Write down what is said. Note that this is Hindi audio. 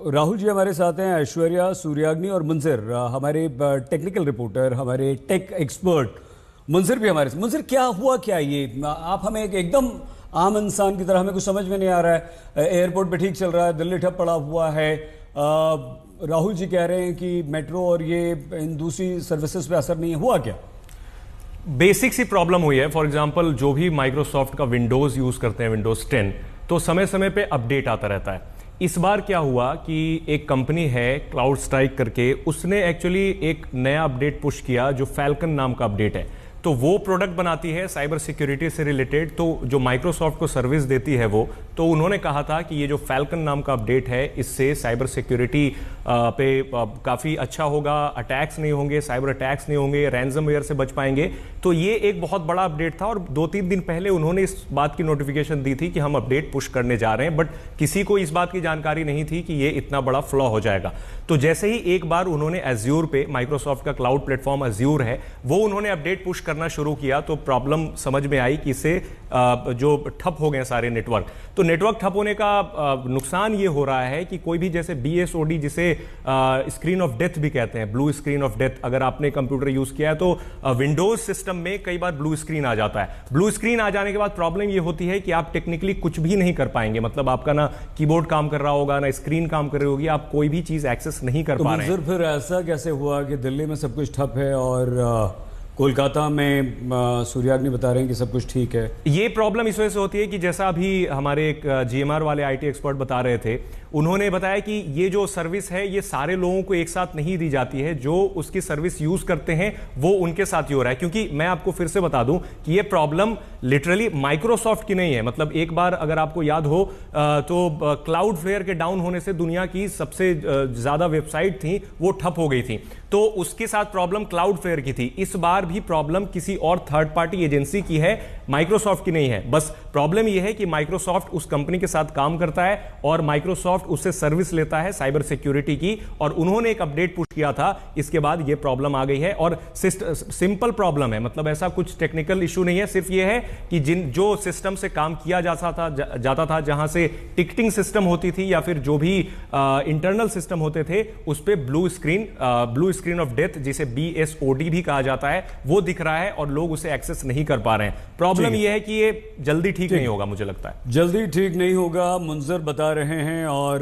राहुल जी हमारे साथ हैं, ऐश्वर्या, सूर्याग्नि और मुंजिर हमारे टेक्निकल रिपोर्टर, हमारे टेक एक्सपर्ट। मुंजिर भी हमारे साथ। मुंजिर, क्या हुआ क्या ये? आप हमें एकदम आम इंसान की तरह, हमें कुछ समझ में नहीं आ रहा है। एयरपोर्ट पे ठीक चल रहा है, दिल्ली ठप पड़ा हुआ है। राहुल जी कह रहे हैं कि मेट्रो और ये इन दूसरी सर्विसेज पे असर नहीं हुआ। क्या बेसिक सी प्रॉब्लम हुई है? फॉर एग्जांपल, जो भी माइक्रोसॉफ्ट का विंडोज यूज करते हैं, विंडोज 10, तो समय समय पे अपडेट आता रहता है। इस बार क्या हुआ कि एक कंपनी है क्लाउड स्ट्राइक करके, उसने एक्चुअली एक नया अपडेट पुश किया जो फैल्कन नाम का अपडेट है। तो वो प्रोडक्ट बनाती है साइबर सिक्योरिटी से रिलेटेड, तो जो माइक्रोसॉफ्ट को सर्विस देती है वो, तो उन्होंने कहा था कि ये जो फैल्कन नाम का अपडेट है, इससे साइबर सिक्योरिटी पे काफ़ी अच्छा होगा, अटैक्स नहीं होंगे, साइबर अटैक्स नहीं होंगे, रैंसमवेयर से बच पाएंगे। तो ये एक बहुत बड़ा अपडेट था और 2-3 दिन पहले उन्होंने इस बात की नोटिफिकेशन दी थी कि हम अपडेट पुश करने जा रहे हैं, बट किसी को इस बात की जानकारी नहीं थी कि ये इतना बड़ा फ्लॉ हो जाएगा। तो जैसे ही एक बार उन्होंने एज्योर पे, माइक्रोसॉफ्ट का क्लाउड प्लेटफॉर्म एज्योर है, वो उन्होंने अपडेट पुश करना शुरू किया, तो प्रॉब्लम समझ में आई कि इससे जो ठप हो गए सारे नेटवर्क। तो नेटवर्क ठप होने का नुकसान ये हो रहा है कि कोई भी, जैसे BSOD, जिसे स्क्रीन ऑफ डेथ भी कहते हैं, ब्लू स्क्रीन ऑफ डेथ, अगर आपने कंप्यूटर यूज किया है तो विंडोज सिस्टम में कई बार ब्लू स्क्रीन आ जाता है। ब्लू स्क्रीन आ जाने के बाद प्रॉब्लम ये होती है कि आप टेक्निकली कुछ भी नहीं कर पाएंगे। मतलब आपका ना कीबोर्ड काम कर रहा होगा, ना स्क्रीन काम कर रही होगी, आप कोई भी चीज एक्सेस नहीं कर पा रहे हैं। फिर ऐसा कैसे हुआ कि दिल्ली में सब कुछ ठप है और कोलकाता में सूर्याग्नि बता रहे हैं कि सब कुछ ठीक है? ये प्रॉब्लम इस वजह से होती है कि जैसा अभी हमारे एक GMR वाले IT एक्सपर्ट बता रहे थे, उन्होंने बताया कि ये जो सर्विस है ये सारे लोगों को एक साथ नहीं दी जाती है। जो उसकी सर्विस यूज करते हैं वो उनके साथ ही हो रहा है। क्योंकि मैं आपको फिर से बता दूं कि ये प्रॉब्लम लिटरली माइक्रोसॉफ्ट की नहीं है। मतलब एक बार अगर आपको याद हो तो क्लाउडफ्लेयर के डाउन होने से दुनिया की सबसे ज्यादा वेबसाइट थी वो ठप हो गई थी, तो उसके साथ प्रॉब्लम क्लाउडफ्लेयर की थी। इस बार भी प्रॉब्लम किसी और थर्ड पार्टी एजेंसी की है, माइक्रोसॉफ्ट की नहीं है। बस प्रॉब्लम यह है कि माइक्रोसॉफ्ट उस कंपनी के साथ काम करता है और माइक्रोसॉफ्ट उससे सर्विस लेता है साइबर सिक्योरिटी की, और उन्होंने एक अपडेट पुश किया था। इसके बाद यह प्रॉब्लम आ गई है और सिंपल प्रॉब्लम है, मतलब ऐसा कुछ टेक्निकल इशू नहीं है। सिर्फ यह है कि जो सिस्टम से काम किया जाता था, जहां से टिकटिंग सिस्टम होती थी या फिर जो भी इंटरनल सिस्टम होते थे, उस पर ब्लू स्क्रीन ऑफ डेथ, जिसे BSOD भी कहा जाता है, वो दिख रहा है और लोग उसे एक्सेस नहीं कर पा रहे हैं। प्रॉब्लम यह है कि ये जल्दी ठीक नहीं होगा, मुझे लगता है जल्दी ठीक नहीं होगा, मुंजिर बता रहे हैं। और